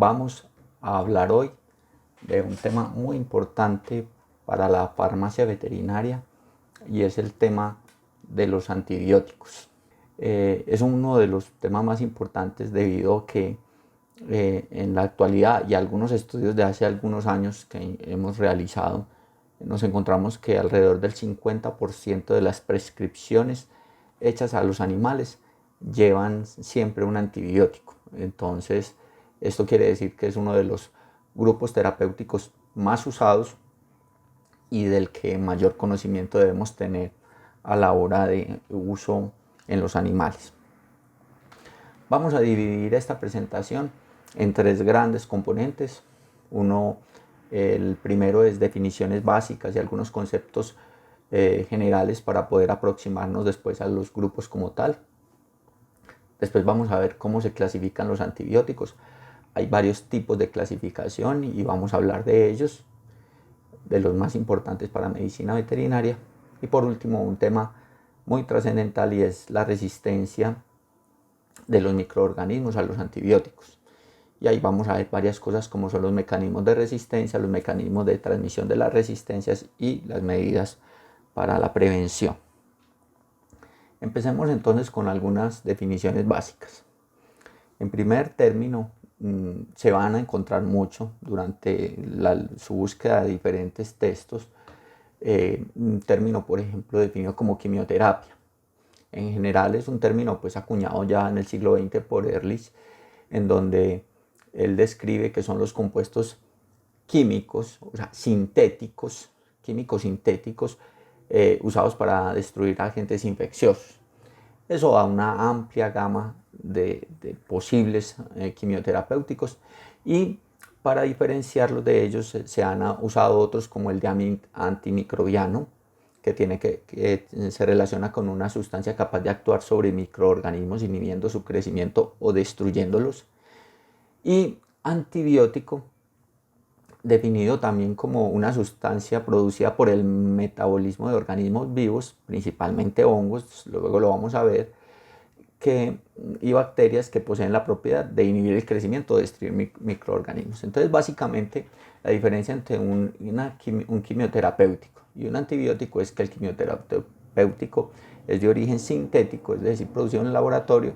Vamos a hablar hoy de un tema muy importante para la farmacia veterinaria y es el tema de los antibióticos. Es uno de los temas más importantes debido a que en la actualidad y algunos estudios de hace algunos años que hemos realizado, nos encontramos que alrededor del 50% de las prescripciones hechas a los animales llevan siempre un antibiótico. Entonces, esto quiere decir que es uno de los grupos terapéuticos más usados y del que mayor conocimiento debemos tener a la hora de uso en los animales. Vamos a dividir esta presentación en tres grandes componentes. El primero es definiciones básicas y algunos conceptos generales para poder aproximarnos después a los grupos como tal. Después vamos a ver cómo se clasifican los antibióticos. Hay varios tipos de clasificación y vamos a hablar de ellos, de los más importantes para medicina veterinaria. Y por último, un tema muy trascendental y es la resistencia de los microorganismos a los antibióticos. Y ahí vamos a ver varias cosas como son los mecanismos de resistencia, los mecanismos de transmisión de las resistencias y las medidas para la prevención. Empecemos entonces con algunas definiciones básicas. En primer término, se van a encontrar mucho durante su búsqueda de diferentes textos. Un término, por ejemplo, definido como quimioterapia. En general es un término pues acuñado ya en el siglo XX por Ehrlich, en donde él describe que son los compuestos químicos, o sea, químicos sintéticos, usados para destruir agentes infecciosos. Eso da una amplia gama de posibles quimioterapéuticos y para diferenciarlos de ellos se han usado otros como el de antimicrobiano, que se relaciona con una sustancia capaz de actuar sobre microorganismos inhibiendo su crecimiento o destruyéndolos, y antibiótico, definido también como una sustancia producida por el metabolismo de organismos vivos, principalmente hongos, luego lo vamos a ver, y bacterias que poseen la propiedad de inhibir el crecimiento o destruir microorganismos. Entonces, básicamente, la diferencia entre un quimioterapéutico y un antibiótico es que el quimioterapéutico es de origen sintético, es decir, producido en el laboratorio,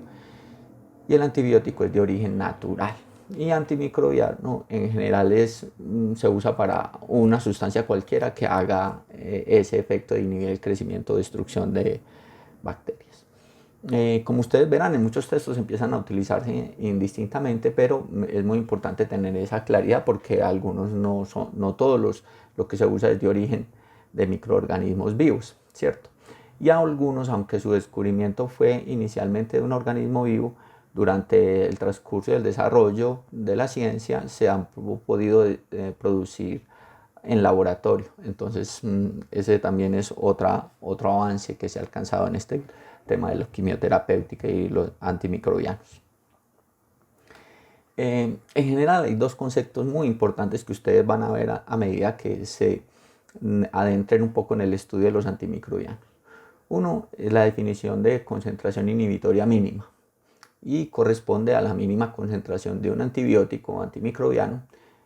y el antibiótico es de origen natural. Y antimicrobiano en general se usa para una sustancia cualquiera que haga ese efecto de inhibir el crecimiento o destrucción de bacterias. Como ustedes verán, en muchos textos empiezan a utilizarse indistintamente, pero es muy importante tener esa claridad porque algunos no todos lo que se usa es de origen de microorganismos vivos, ¿cierto? Y a algunos, aunque su descubrimiento fue inicialmente de un organismo vivo, durante el transcurso del desarrollo de la ciencia se han podido producir en laboratorio. Entonces ese también es otro avance que se ha alcanzado en este tema de la quimioterapéutica y los antimicrobianos. En general hay dos conceptos muy importantes que ustedes van a ver a medida que se adentren un poco en el estudio de los antimicrobianos. Uno es la definición de concentración inhibitoria mínima y corresponde a la mínima concentración de un antibiótico o antimicrobiano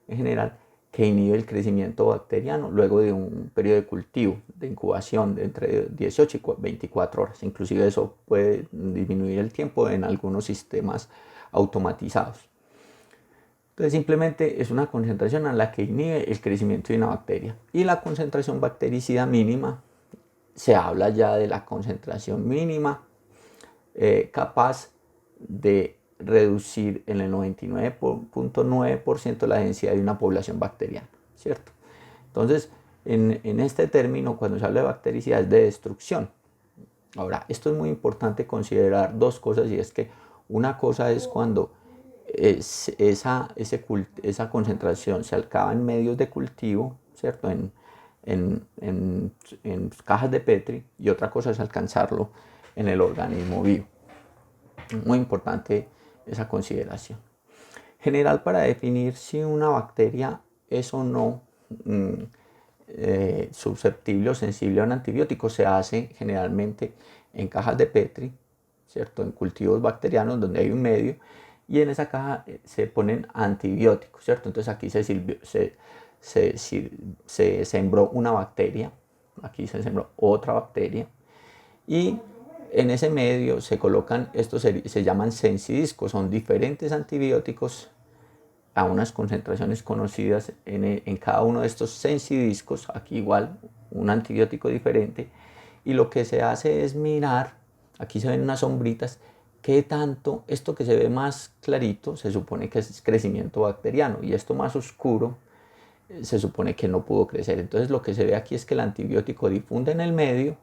en general que inhibe el crecimiento bacteriano luego de un periodo de cultivo, de incubación de entre 18 y 24 horas. Inclusive eso puede disminuir el tiempo en algunos sistemas automatizados. Entonces simplemente es una concentración a la que inhibe el crecimiento de una bacteria. Y la concentración bactericida mínima, se habla ya de la concentración mínima capaz de reducir en el 99.9% la densidad de una población bacteriana, ¿cierto? Entonces, en este término, cuando se habla de bactericidad, es de destrucción. Ahora, esto es muy importante considerar dos cosas, y es que una cosa es cuando esa concentración se acaba en medios de cultivo, ¿cierto? En cajas de Petri, y otra cosa es alcanzarlo en el organismo vivo. Muy importante esa consideración. General, para definir si una bacteria es o no susceptible o sensible a un antibiótico, se hace generalmente en cajas de Petri, ¿cierto? En cultivos bacterianos donde hay un medio, y en esa caja se ponen antibióticos, ¿cierto? Entonces aquí se sembró una bacteria, aquí se sembró otra bacteria, y en ese medio se colocan, estos se llaman sensidiscos, son diferentes antibióticos a unas concentraciones conocidas en cada uno de estos sensidiscos, aquí igual un antibiótico diferente, y lo que se hace es mirar, aquí se ven unas sombritas, qué tanto, esto que se ve más clarito se supone que es crecimiento bacteriano, y esto más oscuro se supone que no pudo crecer. Entonces lo que se ve aquí es que el antibiótico difunde en el medio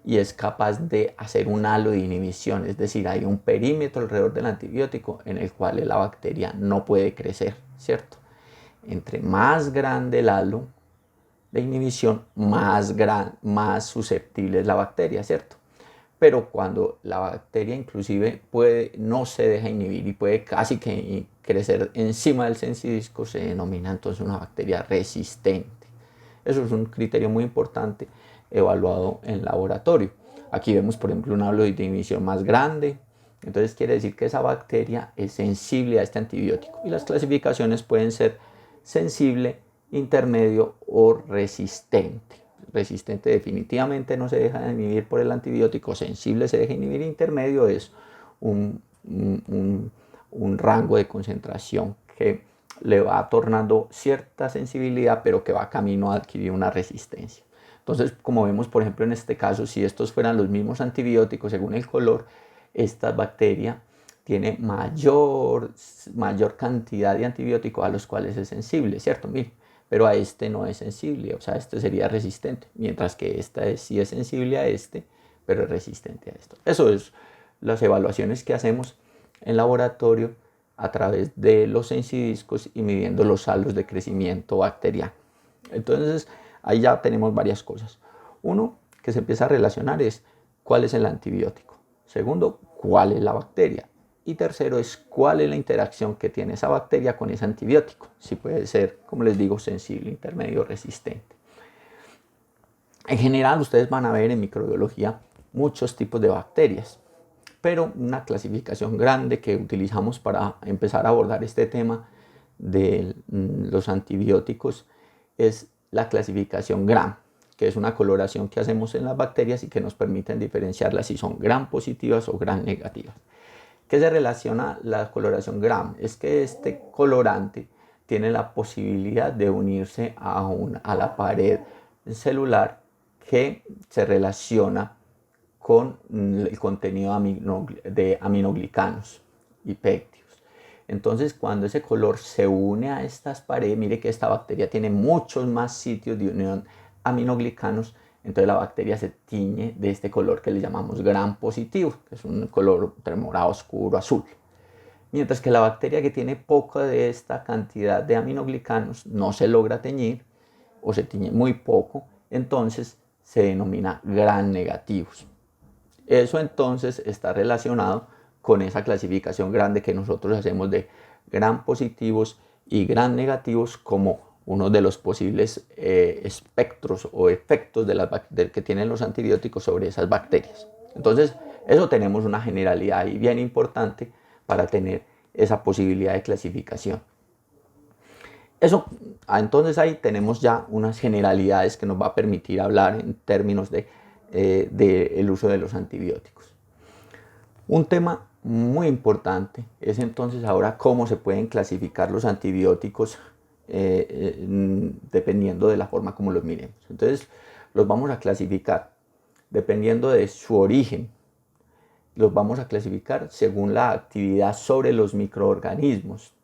y es capaz de hacer un halo de inhibición, es decir, hay un perímetro alrededor del antibiótico en el cual la bacteria no puede crecer, ¿cierto? Entre más grande el halo de inhibición, más susceptible es la bacteria, ¿cierto? Pero cuando la bacteria inclusive no se deja inhibir y puede casi que crecer encima del sensidisco, se denomina entonces una bacteria resistente. Eso es un criterio muy importante evaluado en laboratorio. Aquí vemos, por ejemplo, un halo de inhibición más grande. Entonces quiere decir que esa bacteria es sensible a este antibiótico. Y las clasificaciones pueden ser sensible, intermedio o resistente. Resistente definitivamente no se deja inhibir por el antibiótico, sensible se deja inhibir, intermedio es un rango de concentración que le va tornando cierta sensibilidad, pero que va camino a adquirir una resistencia. Entonces, como vemos, por ejemplo, en este caso, si estos fueran los mismos antibióticos según el color, esta bacteria tiene mayor cantidad de antibióticos a los cuales es sensible, ¿cierto? Mire, pero a este no es sensible, o sea, este sería resistente, mientras que esta sí es sensible a este, pero es resistente a esto. Eso es las evaluaciones que hacemos en laboratorio a través de los sensidiscos y midiendo los halos de crecimiento bacteriano. Entonces, ahí ya tenemos varias cosas. Uno, que se empieza a relacionar es cuál es el antibiótico. Segundo, cuál es la bacteria. Y tercero es cuál es la interacción que tiene esa bacteria con ese antibiótico. Si puede ser, como les digo, sensible, intermedio, resistente. En general, ustedes van a ver en microbiología muchos tipos de bacterias, pero una clasificación grande que utilizamos para empezar a abordar este tema de los antibióticos es la clasificación Gram, que es una coloración que hacemos en las bacterias y que nos permiten diferenciarlas si son Gram positivas o Gram negativas. ¿Qué se relaciona la coloración Gram? Es que este colorante tiene la posibilidad de unirse a la pared celular que se relaciona con el contenido de aminoglicanos y péptidos. Entonces, cuando ese color se une a estas paredes, mire que esta bacteria tiene muchos más sitios de unión aminoglicanos, entonces la bacteria se tiñe de este color que le llamamos Gram positivo, que es un color morado oscuro, azul. Mientras que la bacteria que tiene poca de esta cantidad de aminoglicanos no se logra teñir o se tiñe muy poco, entonces se denomina Gram negativos. Eso entonces está relacionado con esa clasificación grande que nosotros hacemos de Gram positivos y Gram negativos como uno de los posibles espectros o efectos que tienen los antibióticos sobre esas bacterias. Entonces, eso tenemos una generalidad ahí bien importante para tener esa posibilidad de clasificación. Entonces ahí tenemos ya unas generalidades que nos va a permitir hablar en términos del uso de los antibióticos. Un tema muy importante es entonces ahora cómo se pueden clasificar los antibióticos dependiendo de la forma como los miremos. Entonces los vamos a clasificar dependiendo de su origen. Los vamos a clasificar según la actividad sobre los microorganismos.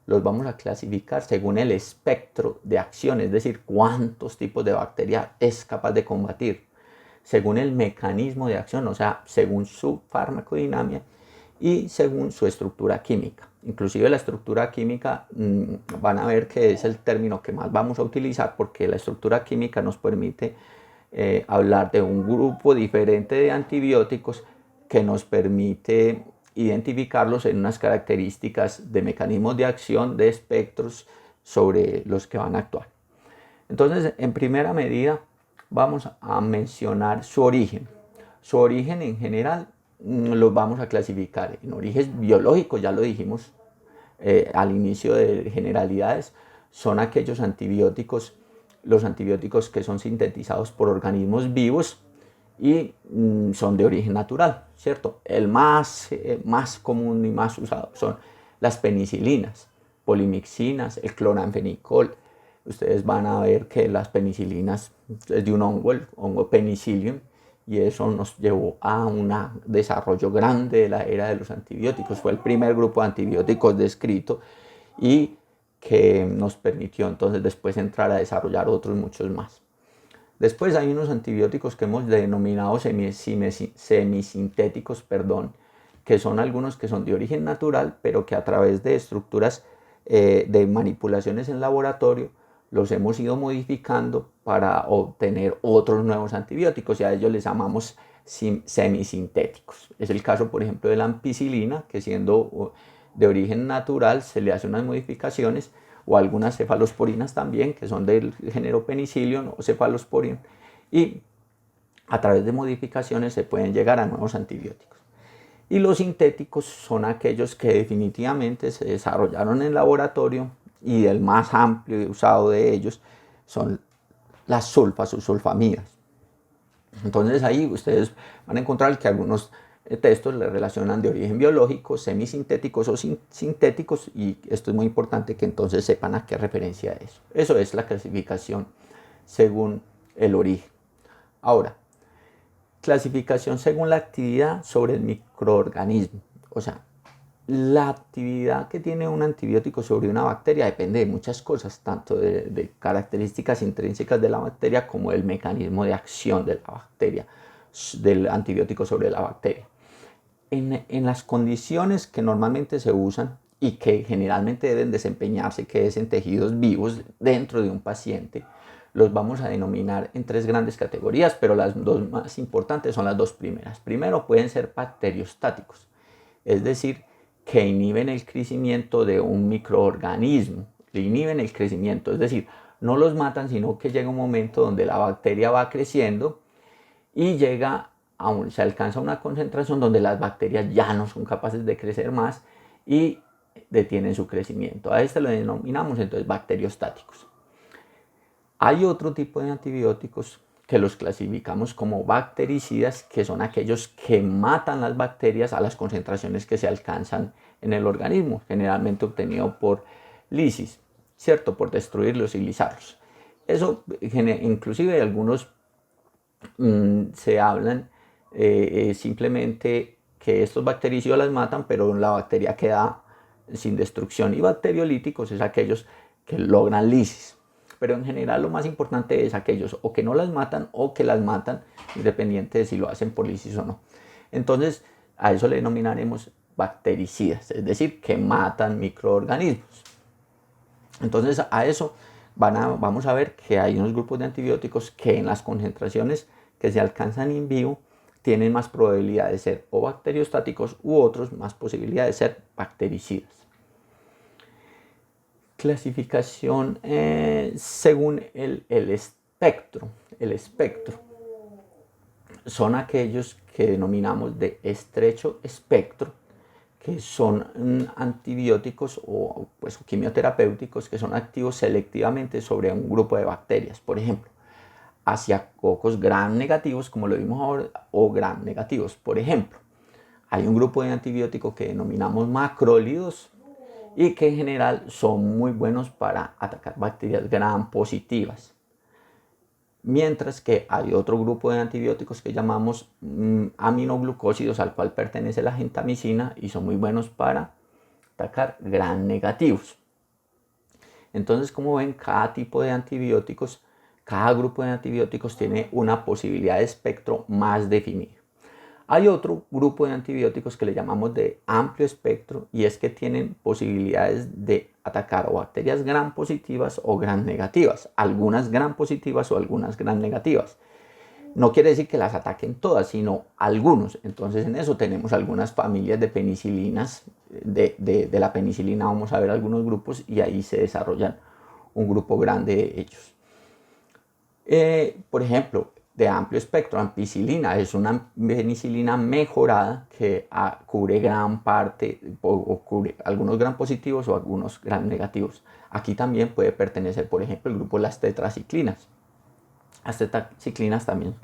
Los vamos a clasificar según el espectro de acción, es decir, cuántos tipos de bacteria es capaz de combatir, según el mecanismo de acción, o sea, según su farmacodinámica y según su estructura química. Inclusive la estructura química van a ver que es el término que más vamos a utilizar porque la estructura química nos permite hablar de un grupo diferente de antibióticos que nos permite identificarlos en unas características de mecanismos de acción de espectros sobre los que van a actuar. Entonces, en primera medida, vamos a mencionar su origen. En general los vamos a clasificar en origen biológico, ya lo dijimos al inicio de generalidades, son aquellos antibióticos, los antibióticos que son sintetizados por organismos vivos y son de origen natural, ¿cierto? El más común y más usado son las penicilinas, polimixinas, el cloranfenicol. Ustedes van a ver que las penicilinas es de un hongo, el hongo Penicillium, y eso nos llevó a un desarrollo grande de la era de los antibióticos. Fue el primer grupo de antibióticos descrito y que nos permitió entonces después entrar a desarrollar otros muchos más. Después hay unos antibióticos que hemos denominado semisintéticos, que son algunos que son de origen natural, pero que a través de estructuras de manipulaciones en laboratorio los hemos ido modificando para obtener otros nuevos antibióticos, y a ellos les llamamos semisintéticos. Es el caso, por ejemplo, de la ampicilina, que siendo de origen natural se le hace unas modificaciones, o algunas cefalosporinas también, que son del género Penicillium o cefalosporin, y a través de modificaciones se pueden llegar a nuevos antibióticos. Y los sintéticos son aquellos que definitivamente se desarrollaron en laboratorio, y el más amplio usado de ellos son las sulfas o sulfamidas. Entonces ahí ustedes van a encontrar que algunos textos le relacionan de origen biológico, semisintéticos o sintéticos, y esto es muy importante que entonces sepan a qué referencia es. Eso es la clasificación según el origen. Ahora, clasificación según la actividad sobre el microorganismo. O sea, la actividad que tiene un antibiótico sobre una bacteria depende de muchas cosas, tanto de características intrínsecas de la bacteria como del mecanismo de acción de la bacteria, del antibiótico sobre la bacteria. En las condiciones que normalmente se usan y que generalmente deben desempeñarse, que es en tejidos vivos dentro de un paciente, los vamos a denominar en tres grandes categorías, pero las dos más importantes son las dos primeras. Primero, pueden ser bacteriostáticos, es decir, que inhiben el crecimiento de un microorganismo, le inhiben el crecimiento, es decir, no los matan, sino que llega un momento donde la bacteria va creciendo y se alcanza una concentración donde las bacterias ya no son capaces de crecer más y detienen su crecimiento. A este lo denominamos entonces bacteriostáticos. Hay otro tipo de antibióticos que los clasificamos como bactericidas, que son aquellos que matan las bacterias a las concentraciones que se alcanzan en el organismo, generalmente obtenido por lisis, ¿cierto? Por destruirlos y lisarlos. Eso, inclusive algunos se hablan simplemente que estos bactericidas las matan, pero la bacteria queda sin destrucción. Y bacteriolíticos es aquellos que logran lisis. Pero en general lo más importante es aquellos o que no las matan o que las matan, independiente de si lo hacen por lisis o no. Entonces a eso le denominaremos bactericidas, es decir, que matan microorganismos. Entonces a eso vamos a ver que hay unos grupos de antibióticos que en las concentraciones que se alcanzan in vivo tienen más probabilidad de ser o bacteriostáticos, u otros más posibilidad de ser bactericidas. Clasificación según el espectro. El espectro son aquellos que denominamos de estrecho espectro, que son antibióticos o quimioterapéuticos que son activos selectivamente sobre un grupo de bacterias. Por ejemplo, hacia cocos gram negativos, como lo vimos ahora, o gram negativos. Por ejemplo, hay un grupo de antibióticos que denominamos macrólidos y que en general son muy buenos para atacar bacterias gram positivas. Mientras que hay otro grupo de antibióticos que llamamos aminoglucósidos, al cual pertenece la gentamicina, y son muy buenos para atacar gram negativos. Entonces, como ven, cada tipo de antibióticos, cada grupo de antibióticos tiene una posibilidad de espectro más definida. Hay otro grupo de antibióticos que le llamamos de amplio espectro, y es que tienen posibilidades de atacar o bacterias gram positivas o gram negativas, algunas gram positivas o algunas gram negativas. No quiere decir que las ataquen todas, sino algunos. Entonces en eso tenemos algunas familias de penicilinas, de la penicilina vamos a ver algunos grupos, y ahí se desarrollan un grupo grande de ellos. Por ejemplo, de amplio espectro. Ampicilina es una penicilina mejorada que cubre gran parte o cubre algunos gram positivos o algunos gram negativos. Aquí también puede pertenecer, por ejemplo, el grupo de las tetraciclinas. Las tetraciclinas también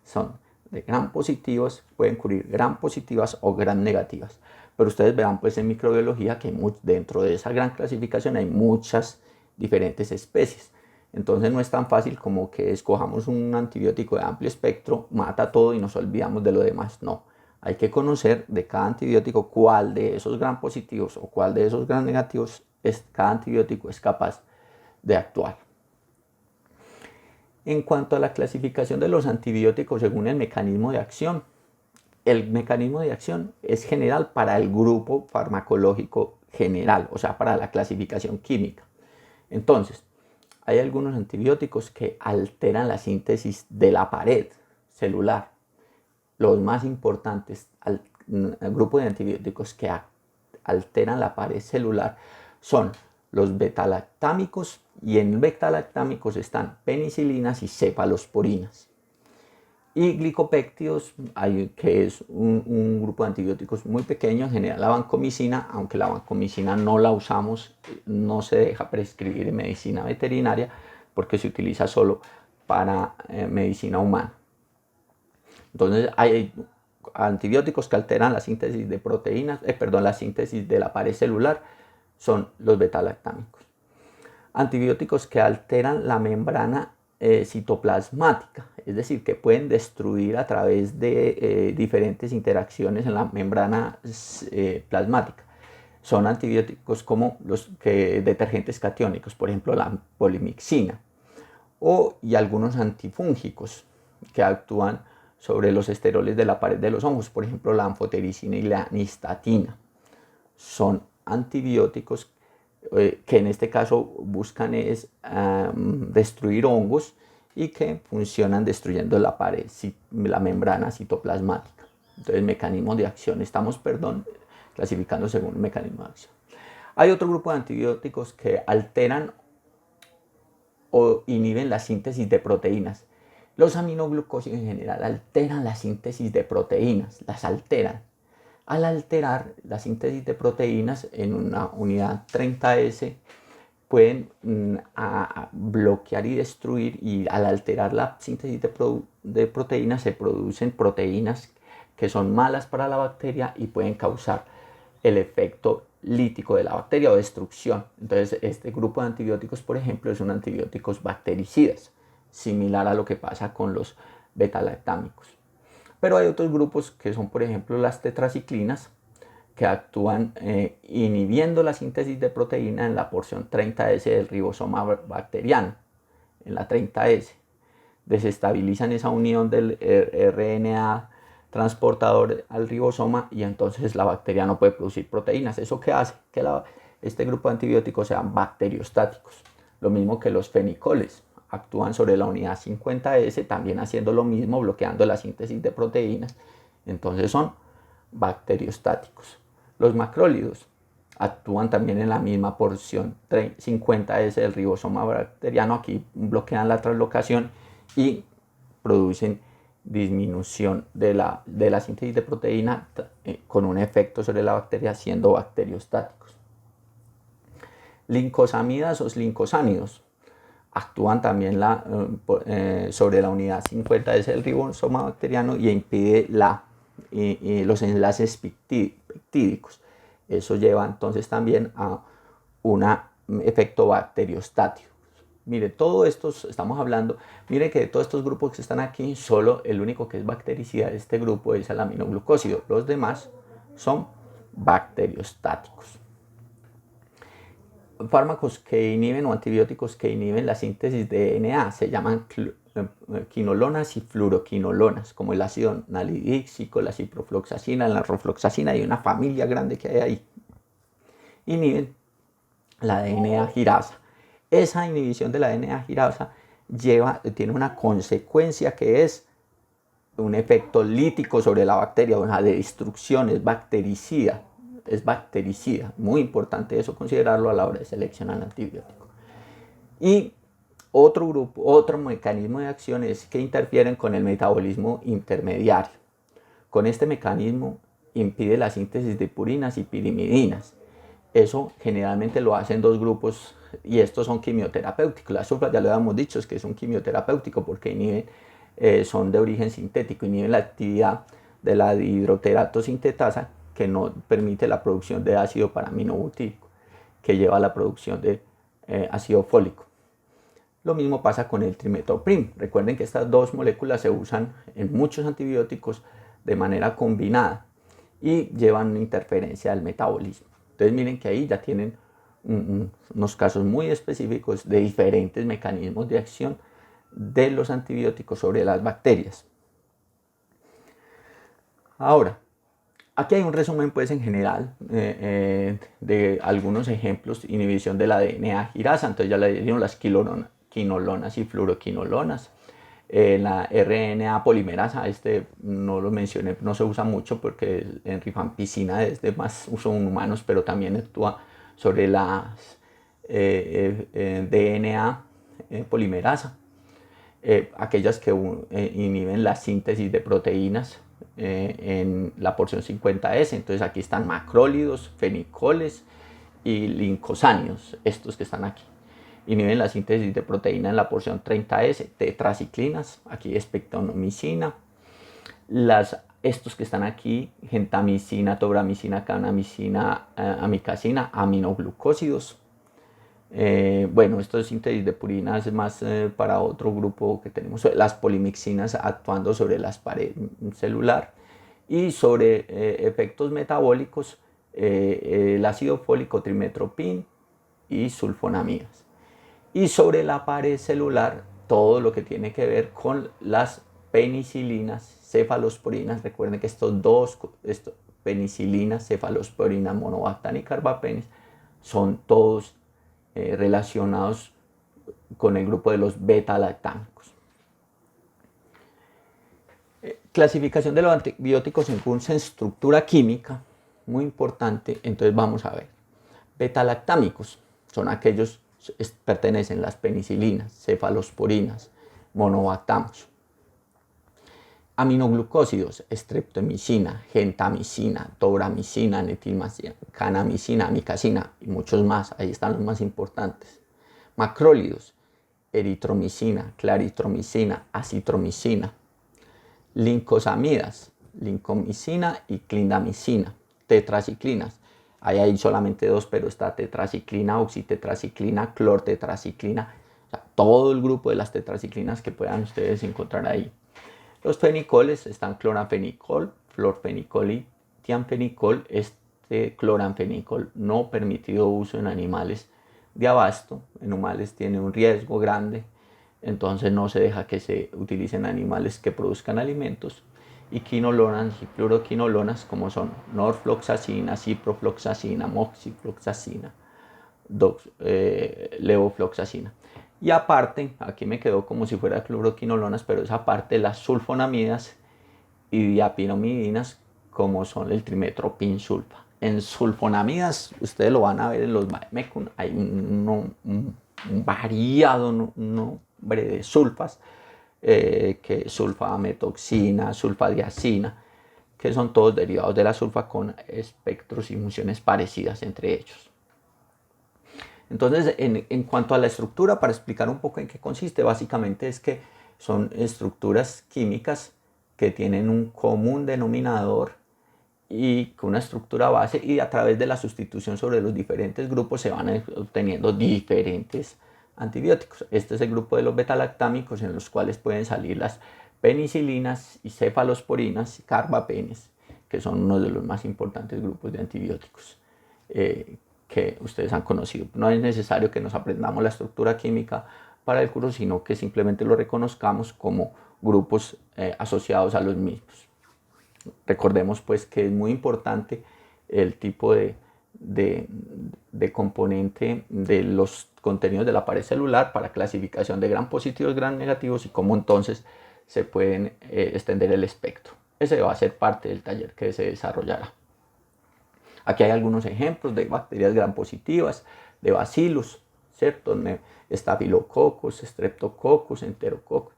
son de gram positivos, pueden cubrir gram positivas o gram negativas. Pero ustedes verán pues en microbiología que dentro de esa gran clasificación hay muchas diferentes especies. Entonces no es tan fácil como que escojamos un antibiótico de amplio espectro, mata todo y nos olvidamos de lo demás. No, hay que conocer de cada antibiótico cuál de esos gram positivos o cuál de esos gram negativos cada antibiótico es capaz de actuar. En cuanto a la clasificación de los antibióticos según el mecanismo de acción, el mecanismo de acción es general para el grupo farmacológico general, o sea, para la clasificación química. Entonces, hay algunos antibióticos que alteran la síntesis de la pared celular. Los más importantes, el grupo de antibióticos que alteran la pared celular son los betalactámicos, y en betalactámicos están penicilinas y cefalosporinas. Y glicopéptidos, que es un grupo de antibióticos muy pequeño, en general la vancomicina, aunque la vancomicina no la usamos, no se deja prescribir en medicina veterinaria porque se utiliza solo para medicina humana. Entonces hay antibióticos que alteran la síntesis de proteínas, la síntesis de la pared celular, son los betalactámicos. Antibióticos que alteran la membrana citoplasmática, es decir, que pueden destruir a través de diferentes interacciones en la membrana plasmática. Son antibióticos como los detergentes catiónicos, por ejemplo la polimixina, y algunos antifúngicos que actúan sobre los esteroles de la pared de los hongos, por ejemplo la anfotericina y la nistatina. Son antibióticos que en este caso buscan destruir hongos y que funcionan destruyendo la pared, la membrana citoplasmática. Entonces, mecanismo de acción, estamos clasificando según el mecanismo de acción. Hay otro grupo de antibióticos que alteran o inhiben la síntesis de proteínas. Los aminoglucósidos en general alteran la síntesis de proteínas, las alteran. Al alterar la síntesis de proteínas en una unidad 30S, pueden bloquear y destruir, y al alterar la síntesis de proteínas se producen proteínas que son malas para la bacteria y pueden causar el efecto lítico de la bacteria o destrucción. Entonces este grupo de antibióticos, por ejemplo, son antibióticos bactericidas, similar a lo que pasa con los betalactámicos. Pero hay otros grupos que son, por ejemplo, las tetraciclinas, que actúan inhibiendo la síntesis de proteína en la porción 30S del ribosoma bacteriano, en la 30S. Desestabilizan esa unión del RNA transportador al ribosoma y entonces la bacteria no puede producir proteínas. ¿Eso qué hace? Que este grupo de antibióticos sean bacteriostáticos. Lo mismo que los fenicoles. Actúan sobre la unidad 50S, también haciendo lo mismo, bloqueando la síntesis de proteínas. Entonces son bacteriostáticos. Los macrólidos actúan también en la misma porción 50S del ribosoma bacteriano. Aquí bloquean la translocación y producen disminución de la síntesis de proteína con un efecto sobre la bacteria, siendo bacteriostáticos. Lincosamidas o lincosánidos actúan también sobre la unidad 50S del ribosoma bacteriano y impide los enlaces peptídicos. Eso lleva entonces también a un efecto bacteriostático. Mire, todo esto estamos hablando, mire que de todos estos grupos que están aquí, solo el único que es bactericida de este grupo es el aminoglucósido. Los demás son bacteriostáticos. Fármacos que inhiben o antibióticos que inhiben la síntesis de DNA se llaman quinolonas y fluoroquinolonas, como el ácido nalidíxico, la ciprofloxacina, la rofloxacina, y una familia grande que hay ahí. Inhiben la DNA girasa. Esa inhibición de la DNA girasa tiene una consecuencia que es un efecto lítico sobre la bacteria, una destrucción, es bactericida. Muy importante eso considerarlo a la hora de seleccionar el antibiótico. Y otro grupo, otro mecanismo de acción es que interfieren con el metabolismo intermediario. Con este mecanismo impide la síntesis de purinas y pirimidinas. Eso generalmente lo hacen dos grupos y estos son quimioterapéuticos. Las sulfas, ya lo habíamos dicho, es que es un quimioterapéutico porque inhiben, son de origen sintético, inhiben la actividad de la dihidroterato sintetasa que no permite la producción de ácido paraminobutírico, que lleva a la producción de ácido fólico. Lo mismo pasa con el trimetoprim. Recuerden que estas dos moléculas se usan en muchos antibióticos de manera combinada y llevan una interferencia del metabolismo. Entonces miren que ahí ya tienen unos casos muy específicos de diferentes mecanismos de acción de los antibióticos sobre las bacterias. Ahora, aquí hay un resumen pues en general de algunos ejemplos. Inhibición de la DNA girasa, entonces ya le dieron las quinolonas y fluoroquinolonas. La RNA polimerasa, no lo mencioné, no se usa mucho porque en rifampicina es de más uso en humanos, pero también actúa sobre las DNA polimerasa, aquellas que inhiben la síntesis de proteínas en la porción 50S. Entonces aquí están macrólidos, fenicoles y lincosánidos, estos que están aquí. Inhiben la síntesis de proteína en la porción 30S, tetraciclinas, aquí espectronamicina. Estos que están aquí, gentamicina, tobramicina, canamicina, amicacina, aminoglucósidos. Bueno, esto de síntesis de purinas es más para otro grupo que tenemos, las polimixinas actuando sobre las paredes celular y sobre efectos metabólicos, el ácido fólico, trimetoprim y sulfonamidas. Y sobre la pared celular, todo lo que tiene que ver con las penicilinas, cefalosporinas. Recuerden que penicilinas, cefalosporinas, monobactam y carbapenes, son todos relacionados con el grupo de los beta-lactámicos. Clasificación de los antibióticos según su estructura química, muy importante. Entonces vamos a ver. Beta-lactámicos son aquellos pertenecen las penicilinas, cefalosporinas, monobactamos. Aminoglucósidos, streptomicina, gentamicina, tobramicina, netilmicina, canamicina, amicacina y muchos más. Ahí están los más importantes. Macrólidos, eritromicina, claritromicina, acitromicina. Lincosamidas, lincomicina y clindamicina. Tetraciclinas, ahí hay solamente dos, pero está tetraciclina, oxitetraciclina, clortetraciclina, o sea, todo el grupo de las tetraciclinas que puedan ustedes encontrar ahí. Los fenicoles están cloranfenicol, florfenicol y tianfenicol. Cloranfenicol no permitido uso en animales de abasto, en humanos tiene un riesgo grande, entonces no se deja que se utilicen animales que produzcan alimentos. Y quinolonas y fluoroquinolonas, como son norfloxacina, ciprofloxacina, moxifloxacina, levofloxacina. Y aparte, aquí me quedó como si fuera fluoroquinolonas, pero es aparte las sulfonamidas y diapirimidinas, como son el trimetoprim sulfa. En sulfonamidas, ustedes lo van a ver en los vademecum, hay un variado nombre de sulfas, que sulfametoxina, sulfadiazina, que son todos derivados de la sulfa con espectros y funciones parecidas entre ellos. Entonces, en cuanto a la estructura, para explicar un poco en qué consiste, básicamente es que son estructuras químicas que tienen un común denominador y con una estructura base, y a través de la sustitución sobre los diferentes grupos se van obteniendo diferentes antibióticos. Este es el grupo de los betalactámicos, en los cuales pueden salir las penicilinas y cefalosporinas y carbapenes, que son uno de los más importantes grupos de antibióticos que ustedes han conocido. No es necesario que nos aprendamos la estructura química para el curso, sino que simplemente lo reconozcamos como grupos asociados a los mismos. Recordemos pues que es muy importante el tipo de componente de los contenidos de la pared celular para clasificación de gram positivos, gram negativos y cómo entonces se pueden extender el espectro. Ese va a ser parte del taller que se desarrollará. Aquí hay algunos ejemplos de bacterias gram positivas, de bacillus, ¿cierto? Staphylococcus, Streptococcus, Enterococcus,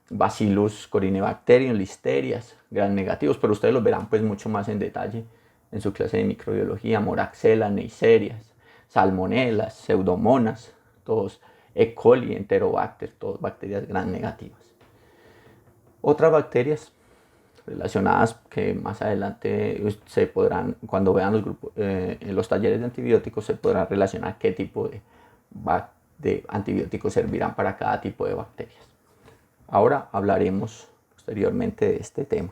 Bacillus Corynebacterium, listerias, gran negativos, pero ustedes los verán pues mucho más en detalle en su clase de microbiología, Moraxella, Neisseриas, Salmonelas, Pseudomonas, todos, E. coli, Enterobacter, todas bacterias gran negativas. Otras bacterias relacionadas que más adelante se podrán, cuando vean los grupos, en los talleres de antibióticos, se podrá relacionar qué tipo de antibióticos servirán para cada tipo de bacterias. Ahora hablaremos posteriormente de este tema.